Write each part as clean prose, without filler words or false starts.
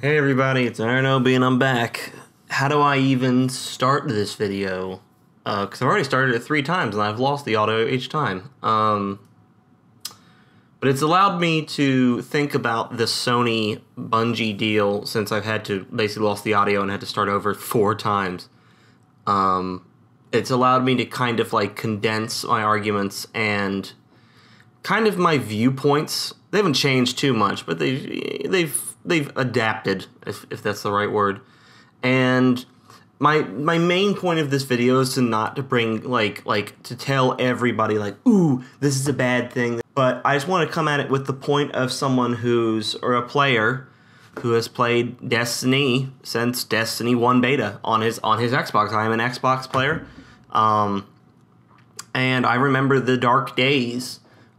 Hey everybody, it's IronObie and I'm back. How do I even start this video? Because I've already started it 3 times and I've lost the audio each time. But it's allowed me to think about the SonyXBungie deal since I've had to basically lost the audio and had to start over 4 times. It's allowed me to kind of like condense my arguments and kind of my viewpoints. They haven't changed too much, but they've adapted, if that's the right word. And my main point of this video is to bring like to tell everybody like, ooh, this is a bad thing. But I just want to come at it with the point of someone or a player who has played Destiny since Destiny 1 beta on his Xbox. I am an Xbox player. And I remember the dark days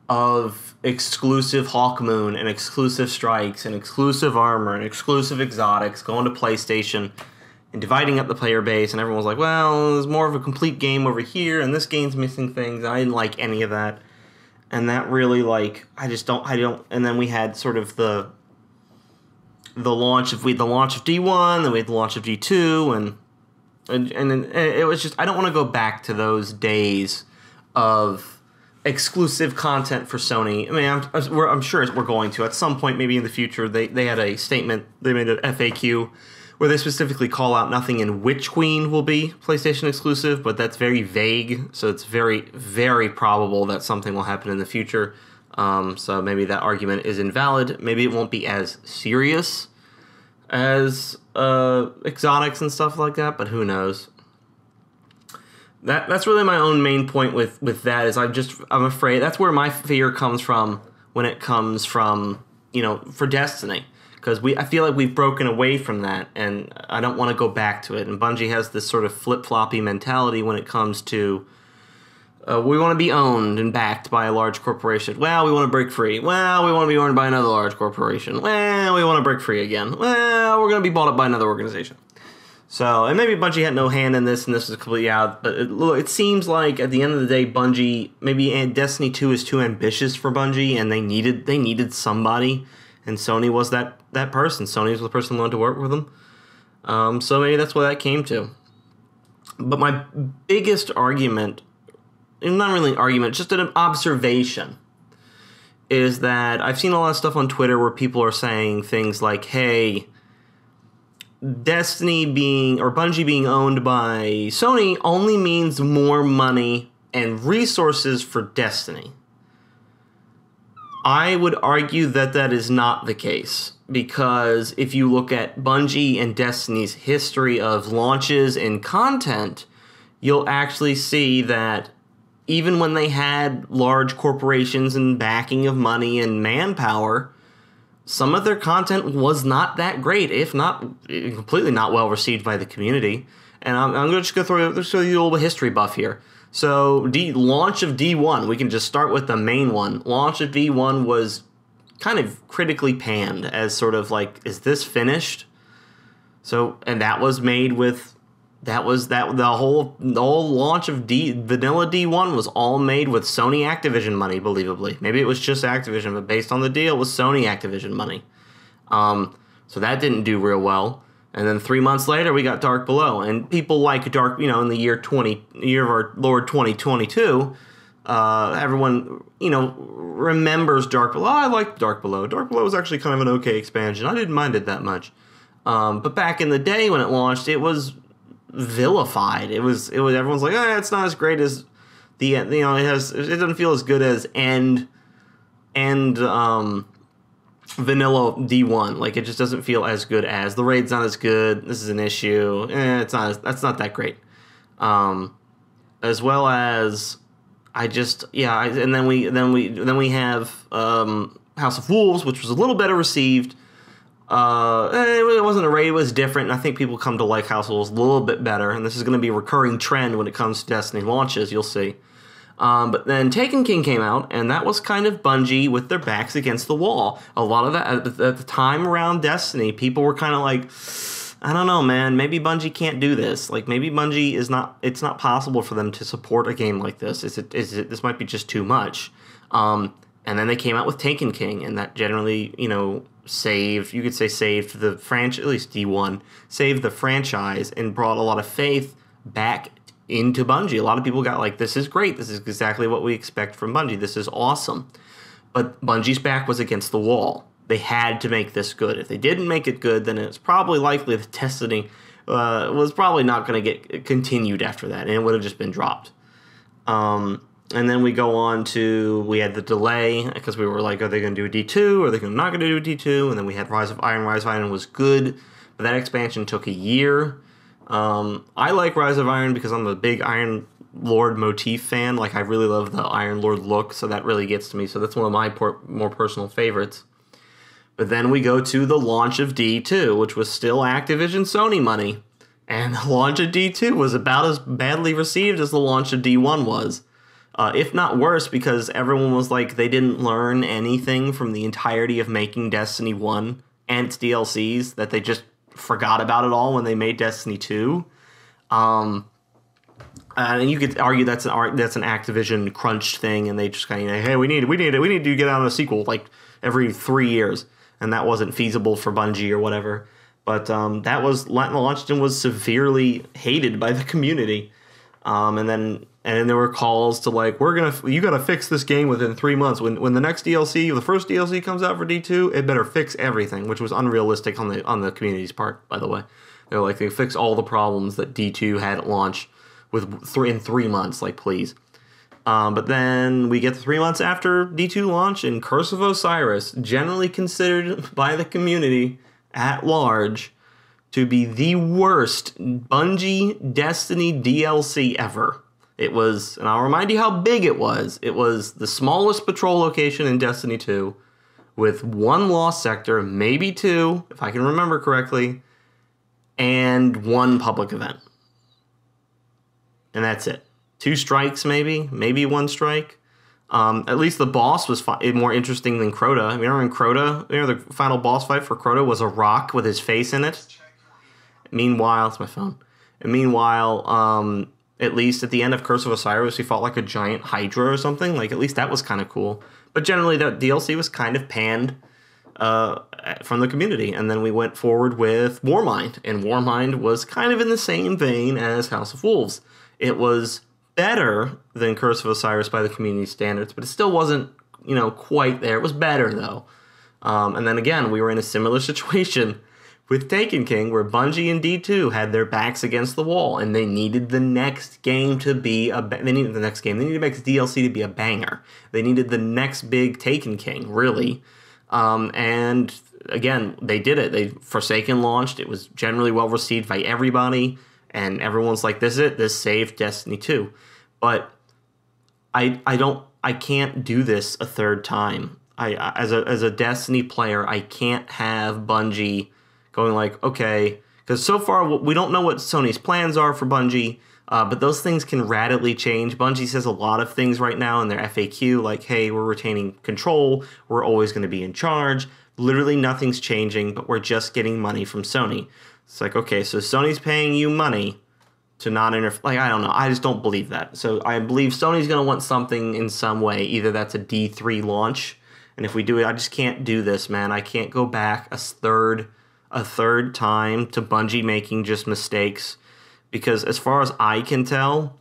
of exclusive Hawkmoon and exclusive strikes and exclusive armor and exclusive exotics going to PlayStation and dividing up the player base, and everyone was like, well, there's more of a complete game over here and this game's missing things. I didn't like any of that. And that really, like, I don't, and then we had sort of the launch of D1, then we had the launch of D2, and it was just, I don't want to go back to those days of exclusive content for Sony. I mean, I'm sure we're going to at some point, maybe in the future. They had a statement, they made an FAQ where they specifically call out nothing in Witch Queen will be PlayStation exclusive, but that's very vague, so it's very, very probable that something will happen in the future. So maybe that argument is invalid. Maybe it won't be as serious as exotics and stuff like that, but who knows. That's really my own main point with that is I'm afraid that's where my fear comes from when it comes from, for Destiny, because I feel like we've broken away from that and I don't want to go back to it. And Bungie has this sort of flip-floppy mentality when it comes to we want to be owned and backed by a large corporation. Well, we want to break free. Well, we want to be owned by another large corporation. Well, we want to break free again. Well, we're going to be bought up by another organization. So, and maybe Bungie had no hand in this, and this was completely out. But it seems like at the end of the day, Bungie, maybe Destiny 2 is too ambitious for Bungie, and they needed somebody, and Sony was that person. Sony was the person who wanted to work with them. So maybe that's what that came to. But my biggest argument, not really an argument, just an observation, is that I've seen a lot of stuff on Twitter where people are saying things like, hey, Bungie being owned by Sony only means more money and resources for Destiny. I would argue that that is not the case, because if you look at Bungie and Destiny's history of launches and content, you'll actually see that even when they had large corporations and backing of money and manpower, some of their content was not that great, if not completely not well received by the community. And I'm going to just go through a little history buff here. So, launch of D1, we can just start with the main one. Launch of D1 was kind of critically panned as sort of like, is this finished? So, and that was made with, the whole launch of vanilla D1 was all made with Sony Activision money, believably. Maybe it was just Activision, but based on the deal, it was Sony Activision money. So that didn't do real well. And then 3 months later, we got Dark Below. And people like Dark, in the year of our Lord 2022, everyone, remembers Dark Below. Oh, I liked Dark Below. Dark Below was actually kind of an okay expansion. I didn't mind it that much. But back in the day when it launched, it was vilified. It was everyone's like, it's not as great as the it doesn't feel as good as end vanilla D1. Like, it just doesn't feel as good as the raid's not as good. This is an issue. That's not that great. As well as and then we have House of Wolves, which was a little better received. It wasn't a raid, it was different, and I think people come to like House of Wolves a little bit better, and this is going to be a recurring trend when it comes to Destiny launches, you'll see. But then Taken King came out, and that was kind of Bungie with their backs against the wall. A lot of that, at the time around Destiny, people were kind of like, I don't know, man, maybe Bungie can't do this. Like, maybe Bungie it's not possible for them to support a game like this. This might be just too much. And then they came out with Taken King, and that generally, saved, you could say saved the franchise, at least D1, saved the franchise and brought a lot of faith back into Bungie. A lot of people got like, this is great. This is exactly what we expect from Bungie. This is awesome. But Bungie's back was against the wall. They had to make this good. If they didn't make it good, then it's probably likely that Destiny was probably not going to get continued after that, and it would have just been dropped. And then we go on to, we had the delay, because we were like, are they going to do a D2? Are they not going to do a D2? And then we had Rise of Iron. Rise of Iron was good, but that expansion took a year. I like Rise of Iron because I'm a big Iron Lord motif fan. Like, I really love the Iron Lord look, so that really gets to me. So that's one of my more personal favorites. But then we go to the launch of D2, which was still Activision Sony money. And the launch of D2 was about as badly received as the launch of D1 was. If not worse, because everyone was like, they didn't learn anything from the entirety of making Destiny 1 and its DLCs, that they just forgot about it all when they made Destiny 2. And you could argue that's an Activision crunch thing, and they just kind of, hey, we need to get out a sequel like every 3 years, and that wasn't feasible for Bungie or whatever. But that was launched and was severely hated by the community. And then there were calls to like, you gotta fix this game within 3 months. When the next DLC, the first DLC comes out for D2, it better fix everything, which was unrealistic on the community's part, by the way. They're like, they fix all the problems that D2 had at launch in 3 months, like, please. But then we get to 3 months after D2 launch, and Curse of Osiris, generally considered by the community at large to be the worst Bungie Destiny DLC ever. It was, and I'll remind you how big it was. It was the smallest patrol location in Destiny 2 with 1 lost sector, maybe 2, if I can remember correctly, and 1 public event. And that's it. 2 strikes, maybe 1 strike. At least the boss was more interesting than Crota. Remember in Crota, the final boss fight for Crota was a rock with his face in it? Meanwhile, it's my phone. And meanwhile, at least at the end of Curse of Osiris, he fought like a giant Hydra or something. Like, at least that was kind of cool. But generally, that DLC was kind of panned from the community. And then we went forward with Warmind. And Warmind was kind of in the same vein as House of Wolves. It was better than Curse of Osiris by the community standards, but it still wasn't, quite there. It was better, though. And then again, we were in a similar situation with Taken King, where Bungie and D2 had their backs against the wall, and they needed the next game to be they needed the next DLC to be a banger. They needed the next big Taken King, really. And again, they did it. Forsaken launched. It was generally well received by everybody, and everyone's like, this is it. This saved Destiny 2. But I can't do this a third time. As a Destiny player, I can't have Bungie going like, okay, because so far we don't know what Sony's plans are for Bungie, but those things can radically change. Bungie says a lot of things right now in their FAQ, like, hey, we're retaining control, we're always going to be in charge. Literally nothing's changing, but we're just getting money from Sony. It's like, okay, so Sony's paying you money to not interfere. Like, I don't know. I just don't believe that. So I believe Sony's going to want something in some way. Either that's a D3 launch, and if we do it, I just can't do this, man. I can't go back a third time to Bungie making just mistakes, because as far as I can tell,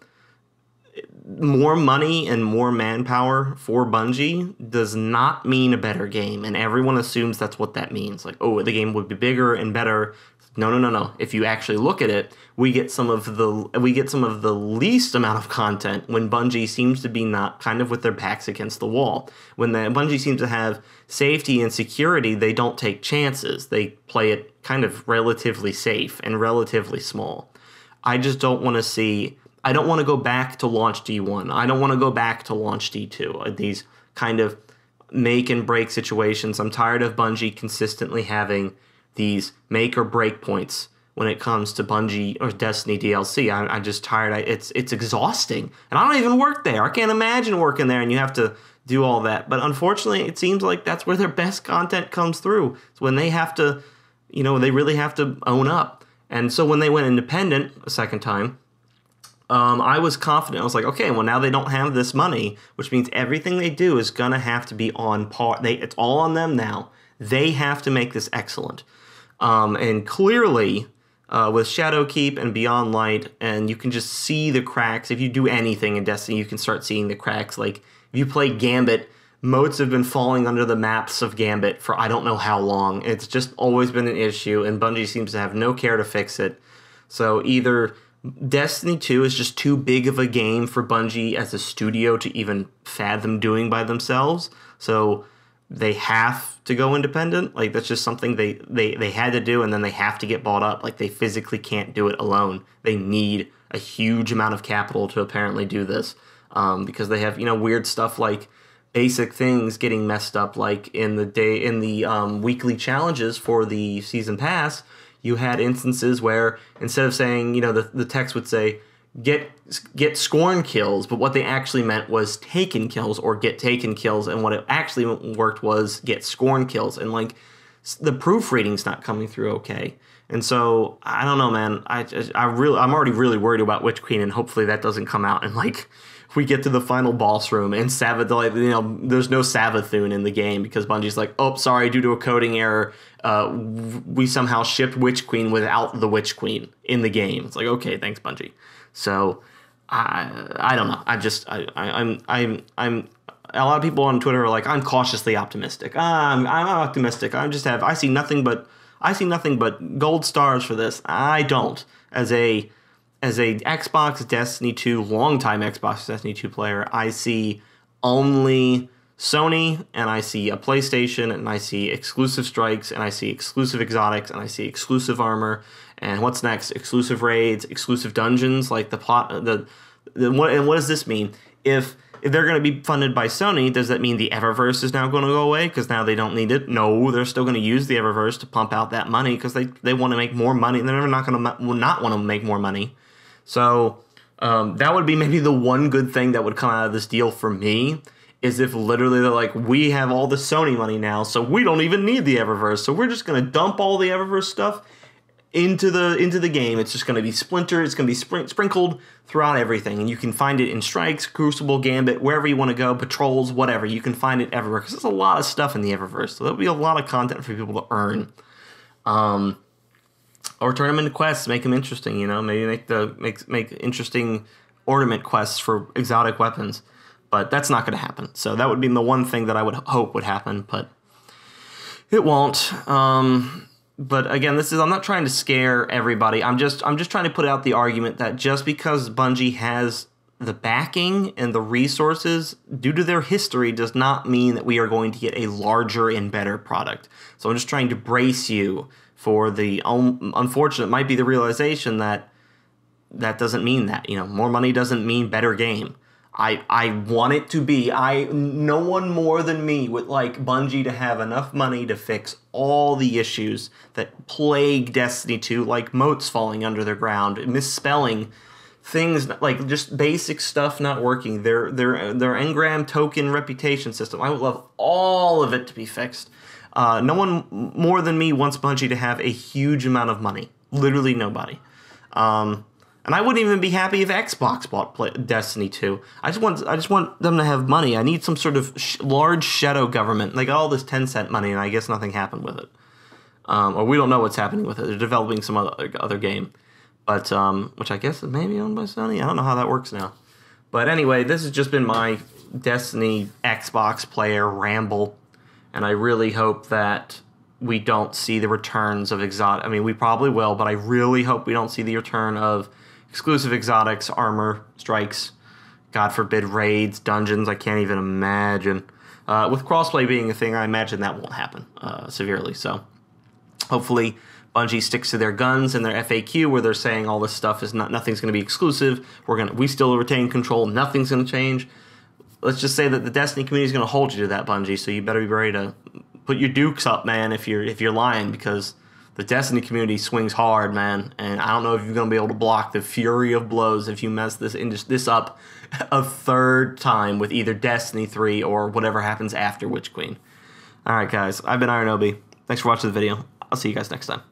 more money and more manpower for Bungie does not mean a better game, and everyone assumes that's what that means. Like, oh, the game would be bigger and better. No. If you actually look at it, we get some of the least amount of content when Bungie seems to be not kind of with their backs against the wall. When Bungie seems to have safety and security, they don't take chances. They play it kind of relatively safe and relatively small. I just don't want to see. I don't want to go back to launch D1. I don't want to go back to launch D2. These kind of make and break situations. I'm tired of Bungie consistently having these make or break points when it comes to Bungie or Destiny DLC. I'm just tired. It's exhausting. And I don't even work there. I can't imagine working there and you have to do all that. But unfortunately, it seems like that's where their best content comes through. It's when they have to, they really have to own up. And so when they went independent a second time, I was confident. I was like, okay, well, now they don't have this money, which means everything they do is going to have to be on par. It's all on them now. They have to make this excellent. And clearly, with Shadowkeep and Beyond Light, and you can just see the cracks. If you do anything in Destiny, you can start seeing the cracks. Like, if you play Gambit, moats have been falling under the maps of Gambit for I don't know how long. It's just always been an issue, and Bungie seems to have no care to fix it. So either Destiny 2 is just too big of a game for Bungie as a studio to even fathom doing by themselves, so they have to go independent. Like, that's just something they had to do, and then they have to get bought up. Like, they physically can't do it alone. They need a huge amount of capital to apparently do this, because they have, weird stuff like basic things getting messed up, like in the weekly challenges for the season pass. You had instances where instead of saying, the text would say, get scorn kills, but what they actually meant was taken kills or get taken kills, and what it actually worked was get scorn kills, and like the proofreading's not coming through okay. And so I don't know, man. I'm already really worried about Witch Queen, and hopefully that doesn't come out and like we get to the final boss room and Savathun, there's no Savathun in the game because Bungie's like, oh, sorry, due to a coding error, we somehow shipped Witch Queen without the Witch Queen in the game. It's like, okay, thanks, Bungie. So I don't know. I'm a lot of people on Twitter are like, I'm cautiously optimistic. I'm optimistic. I see nothing but gold stars for this. I don't. As a Xbox Destiny 2, longtime Xbox Destiny 2 player, I see only Sony, and I see a PlayStation, and I see exclusive strikes, and I see exclusive exotics, and I see exclusive armor, and what's next? Exclusive raids, exclusive dungeons, like the plot. And what does this mean? If they're going to be funded by Sony, does that mean the Eververse is now going to go away because now they don't need it? No, they're still going to use the Eververse to pump out that money because they want to make more money. They're never not going to not want to make more money. So that would be maybe the one good thing that would come out of this deal for me, is if literally they're like, we have all the Sony money now, so we don't even need the Eververse. So we're just going to dump all the Eververse stuff into the game. It's just going to be splintered. It's going to be sprinkled throughout everything. And you can find it in Strikes, Crucible, Gambit, wherever you want to go, Patrols, whatever. You can find it everywhere because there's a lot of stuff in the Eververse. So there'll be a lot of content for people to earn. Or turn them into quests, make them interesting, maybe make interesting ornament quests for exotic weapons. But that's not going to happen. So that would be the one thing that I would hope would happen, but it won't. But again, I'm not trying to scare everybody. I'm just trying to put out the argument that just because Bungie has the backing and the resources due to their history does not mean that we are going to get a larger and better product. So I'm just trying to brace you for the unfortunate might be the realization that doesn't mean that. More money doesn't mean better game. I want it to be. No one more than me would like Bungie to have enough money to fix all the issues that plague Destiny 2, like moats falling under the ground, misspelling, things like just basic stuff not working, their engram token reputation system. I would love all of it to be fixed. No one more than me wants Bungie to have a huge amount of money. Literally nobody. And I wouldn't even be happy if Xbox bought Destiny 2. I just want them to have money. I need some sort of large shadow government. They got all this 10-cent money, and I guess nothing happened with it. Or we don't know what's happening with it. They're developing some other game. But, which I guess is maybe owned by Sony. I don't know how that works now. But anyway, this has just been my Destiny Xbox player ramble. And I really hope that we don't see the returns of exotic. I mean, we probably will, but I really hope we don't see the return of exclusive exotics, armor, strikes, God forbid, raids, dungeons. I can't even imagine. With crossplay being a thing, I imagine that won't happen severely. So hopefully Bungie sticks to their guns and their FAQ where they're saying all this stuff is nothing's going to be exclusive. We still retain control. Nothing's going to change. Let's just say that the Destiny community is going to hold you to that, Bungie. So you better be ready to put your dukes up, man, if you're lying, because the Destiny community swings hard, man. And I don't know if you're going to be able to block the fury of blows if you mess this up a third time with either Destiny 3 or whatever happens after Witch Queen. All right, guys. I've been IronObie. Thanks for watching the video. I'll see you guys next time.